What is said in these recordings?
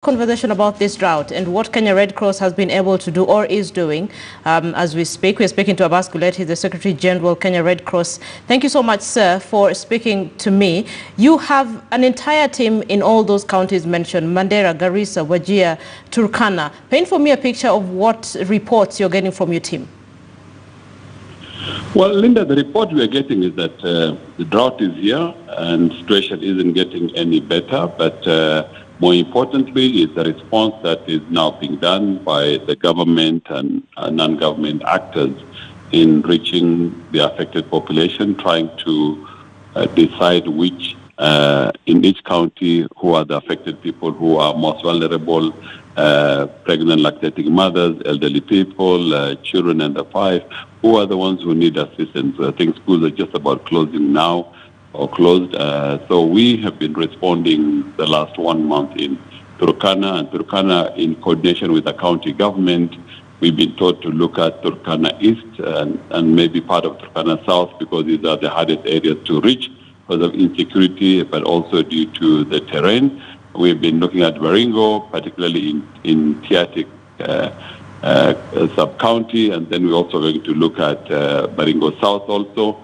Conversation about this drought and what Kenya Red Cross has been able to do or is doing as we speak. We're speaking to Abbas Gullet, he's the Secretary General, Kenya Red Cross. Thank you so much, sir, for speaking to me. You have an entire team in all those counties mentioned, Mandera, Garissa, Wajir, Turkana. Paint for me a picture of what reports you're getting from your team. Well, Linda, the report we are getting is that the drought is here and the situation isn't getting any better, but more importantly, is the response that is now being done by the government and non-government actors in reaching the affected population, trying to decide which, in each county, who are the affected people who are most vulnerable, pregnant lactating mothers, elderly people, children under 5, who are the ones who need assistance. I think schools are just about closing now, or closed. So we have been responding the last 1 month in Turkana, in coordination with the county government. We've been told to look at Turkana East and maybe part of Turkana South, because these are the hardest areas to reach because of insecurity, but also due to the terrain. We've been looking at Baringo, particularly in Tiatik sub-county, and then we're also going to look at Baringo South also.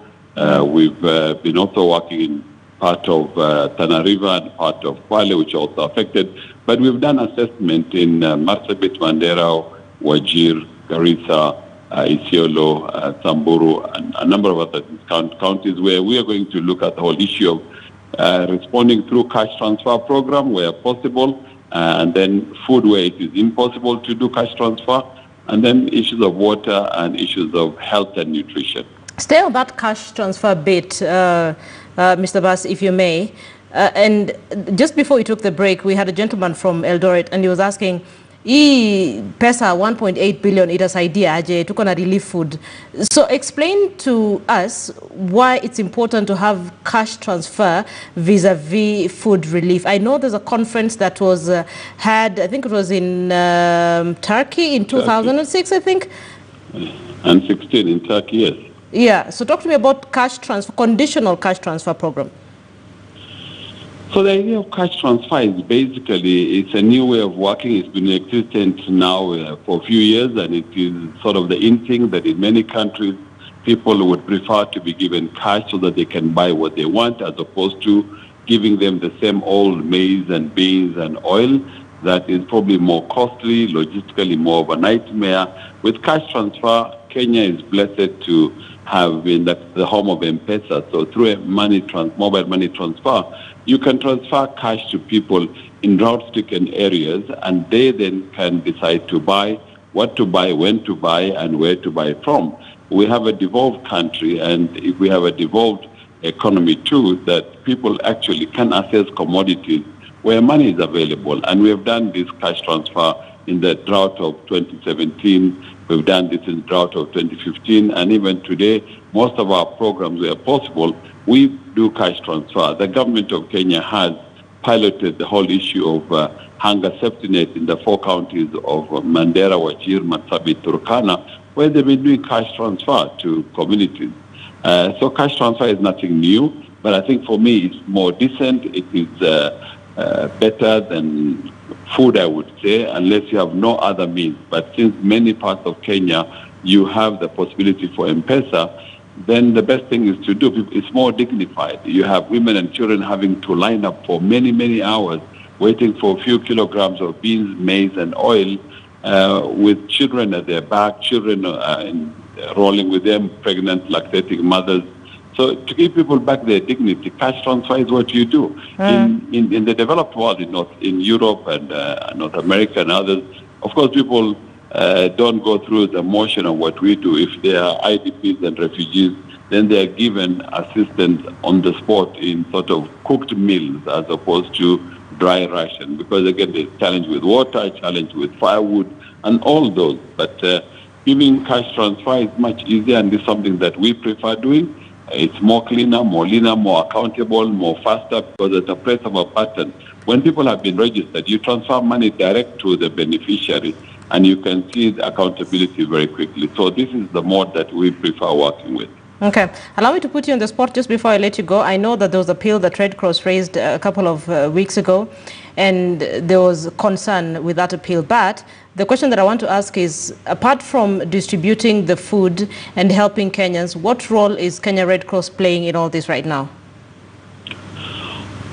We've been also working in part of Tana River and part of Kwale, which are also affected. But we've done assessment in Marsabit, Mandera, Wajir, Garissa, Isiolo, Samburu, and a number of other counties where we are going to look at the whole issue of responding through cash transfer program where possible, and then food where it is impossible to do cash transfer, and then issues of water and issues of health and nutrition. Stay on that cash transfer bit, Mr. Bass, if you may. And just before we took the break, we had a gentleman from Eldoret, and he was asking, pesa 1.8 billion itasaidia aje tuko na relief food. So explain to us why it's important to have cash transfer vis-a-vis food relief. I know there's a conference that was had, I think it was in Turkey in 2006, I think. And 16 in Turkey, yes. Yeah, so talk to me about cash transfer, conditional cash transfer program. So the idea of cash transfer is basically, it's a new way of working. It's been existent now for a few years, and it is sort of the in thing that in many countries, people would prefer to be given cash so that they can buy what they want, as opposed to giving them the same old maize and beans and oil. That is probably more costly, logistically more of a nightmare. With cash transfer, Kenya is blessed to have been the home of M-Pesa. So through a mobile money transfer, you can transfer cash to people in drought-stricken areas, and they then can decide to buy, what to buy, when to buy, and where to buy from. We have a devolved country, and if we have a devolved economy too, that people actually can access commodities where money is available. And we have done this cash transfer in the drought of 2017. We've done this in the drought of 2015. And even today, most of our programs where possible, we do cash transfer. The government of Kenya has piloted the whole issue of hunger safety net in the 4 counties of Mandera, Wajir, Marsabit, Turkana, where they've been doing cash transfer to communities. So cash transfer is nothing new, but I think for me it's more decent. It is better than food, I would say, unless you have no other means. But since many parts of Kenya, you have the possibility for M-Pesa, then the best thing is to do, it's more dignified. You have women and children having to line up for many, many hours, waiting for a few kilograms of beans, maize, and oil, with children at their back, children rolling with them, pregnant, lactating mothers. So to give people back their dignity, cash transfer is what you do. In the developed world, in Europe and North America and others, of course, people don't go through the motion of what we do. If they are IDPs and refugees, then they are given assistance on the spot in sort of cooked meals as opposed to dry ration. Because again, there's challenge with water, challenge with firewood, and all those. But giving cash transfer is much easier, and this is something that we prefer doing. It's more cleaner, more leaner, more accountable, more faster, because at the press of a button, when people have been registered, you transfer money direct to the beneficiary, and you can see the accountability very quickly. So this is the mode that we prefer working with. Okay. Allow me to put you on the spot just before I let you go. I know that there was a appeal that Red Cross raised a couple of weeks ago, and there was concern with that appeal. But the question that I want to ask is, apart from distributing the food and helping Kenyans, what role is Kenya Red Cross playing in all this right now?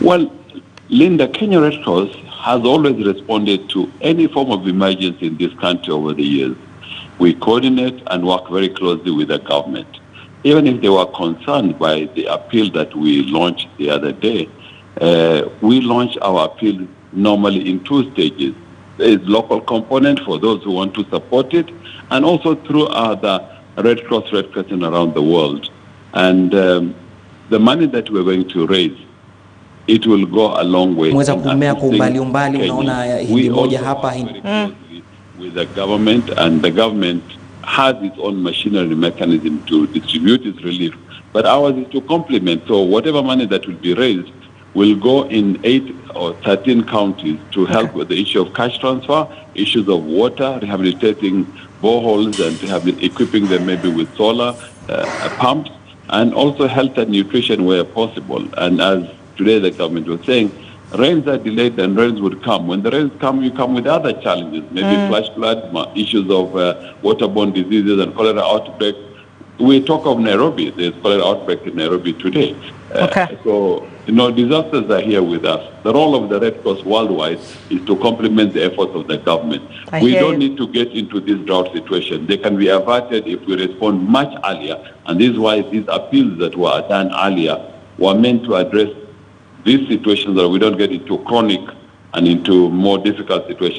Well, Linda, Kenya Red Cross has always responded to any form of emergency in this country over the years. We coordinate and work very closely with the government. Even if they were concerned by the appeal that we launched the other day, we launch our appeal normally in 2 stages. There is local component for those who want to support it, and also through other Red Crescent around the world. And the money that we're going to raise, it will go a long way. We also work very closely with the government, and the government has its own machinery mechanism to distribute its relief. But ours is to complement. So whatever money that will be raised will go in 8 or 13 counties to help with the issue of cash transfer, issues of water, rehabilitating boreholes and equipping them maybe with solar pumps, and also health and nutrition where possible. And as today the government was saying, rains are delayed and rains would come. When the rains come, you come with other challenges, maybe flash flood, issues of waterborne diseases and cholera outbreak. We talk of Nairobi. There's cholera outbreak in Nairobi today. So, disasters are here with us. The role of the Red Cross worldwide is to complement the efforts of the government. We don't need to get into this drought situation. They can be averted if we respond much earlier. And this is why these appeals that were done earlier were meant to address these situations, that we don't get into chronic and into more difficult situations.